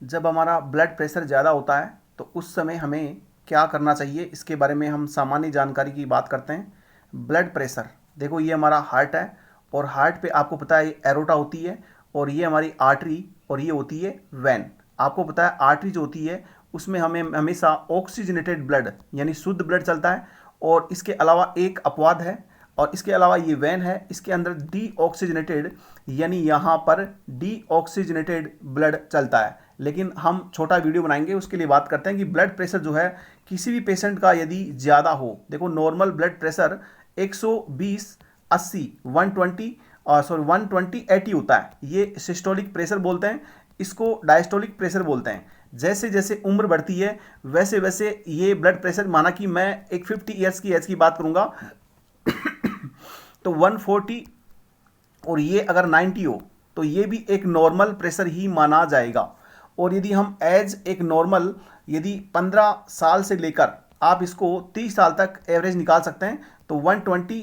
जब हमारा blood pressure ज़्यादा होता है तो उस समय हमें क्या करना चाहिए, इसके बारे में हम सामान्य जानकारी की बात करते हैं। ब्लड प्रेशर, देखो ये हमारा हार्ट है और हार्ट पे आपको पता है एरोटा होती है और ये हमारी आर्टरी और ये होती है वैन। आपको पता है आर्टरी जो होती है उसमें हमें हमेशा ऑक्सीजनेटेड ब्लड यानी शुद्ध ब्लड चलता है, और इसके अलावा एक अपवाद है और इसके अलावा ये वैन है, इसके अंदर डीऑक्सीजनेटेड यानी यहाँ पर डीऑक्सीजनेटेड ब्लड चलता है। लेकिन हम छोटा वीडियो बनाएंगे उसके लिए बात करते हैं कि ब्लड प्रेशर जो है किसी भी पेशेंट का यदि ज़्यादा हो, देखो नॉर्मल ब्लड प्रेशर 120 80 120 सॉरी 120 80 होता है, ये सिस्टोलिक प्रेशर बोलते हैं, इसको डायस्टोलिक प्रेशर बोलते हैं। जैसे जैसे उम्र बढ़ती है वैसे वैसे ये ब्लड प्रेशर, माना कि मैं एक 50 ईयर्स की एज की बात करूंगा तो 140, और ये अगर 90 हो तो ये भी एक नॉर्मल प्रेशर ही माना जाएगा। और यदि हम एज एक नॉर्मल यदि 15 साल से लेकर आप इसको 30 साल तक एवरेज निकाल सकते हैं तो 120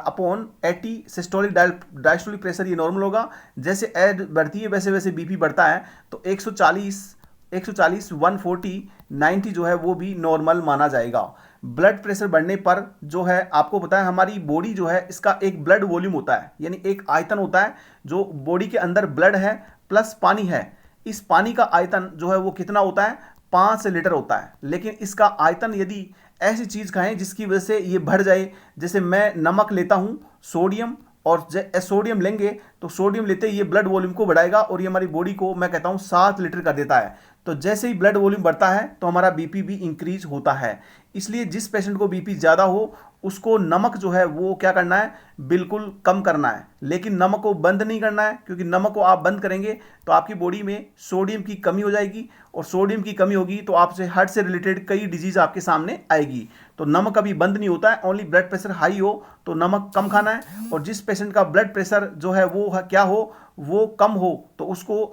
अपॉन 80 सिस्टोलिक डायस्टोलिक प्रेशर ये नॉर्मल होगा। जैसे एज बढ़ती है वैसे वैसे बीपी बढ़ता है तो 140 140 90 जो है वो भी नॉर्मल माना जाएगा। ब्लड प्रेशर बढ़ने पर जो है आपको पता है हमारी बॉडी जो है इसका एक ब्लड वॉल्यूम होता है, यानी एक आयतन होता है जो बॉडी के अंदर ब्लड है प्लस पानी है। इस पानी का आयतन जो है वो कितना होता है, 5 लीटर होता है। लेकिन इसका आयतन यदि ऐसी चीज़ खाएं जिसकी वजह से ये बढ़ जाए, जैसे मैं नमक लेता हूँ सोडियम, और सोडियम लेंगे तो सोडियम लेते ही ये ब्लड वॉल्यूम को बढ़ाएगा और ये हमारी बॉडी को मैं कहता हूँ 7 लीटर कर देता है। तो जैसे ही ब्लड वॉल्यूम बढ़ता है तो हमारा बीपी भी इंक्रीज होता है। इसलिए जिस पेशेंट को बीपी ज़्यादा हो उसको नमक जो है वो क्या करना है, बिल्कुल कम करना है। लेकिन नमक को बंद नहीं करना है, क्योंकि नमक को आप बंद करेंगे तो आपकी बॉडी में सोडियम की कमी हो जाएगी, और सोडियम की कमी होगी तो आपसे हार्ट से रिलेटेड कई डिजीज आपके सामने आएगी। तो नमक कभी बंद नहीं होता है, ओनली ब्लड प्रेशर हाई हो तो नमक कम खाना है। और जिस पेशेंट का ब्लड प्रेशर जो है वो क्या हो, वो कम हो तो उसको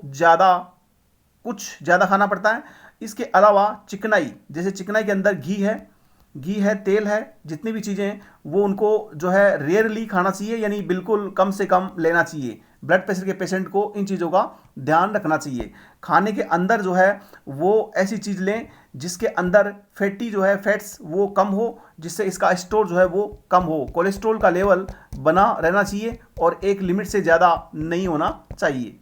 कुछ ज़्यादा खाना पड़ता है। इसके अलावा चिकनाई, जैसे चिकनाई के अंदर घी है, तेल है, जितनी भी चीज़ें हैं वो उनको जो है रेयरली खाना चाहिए, यानी बिल्कुल कम से कम लेना चाहिए। ब्लड प्रेशर के पेशेंट को इन चीज़ों का ध्यान रखना चाहिए। खाने के अंदर जो है वो ऐसी चीज़ लें जिसके अंदर फैटी जो है फैट्स वो कम हो, जिससे इसका स्टोर जो है वो कम हो। कोलेस्ट्रॉल का लेवल बना रहना चाहिए और एक लिमिट से ज़्यादा नहीं होना चाहिए।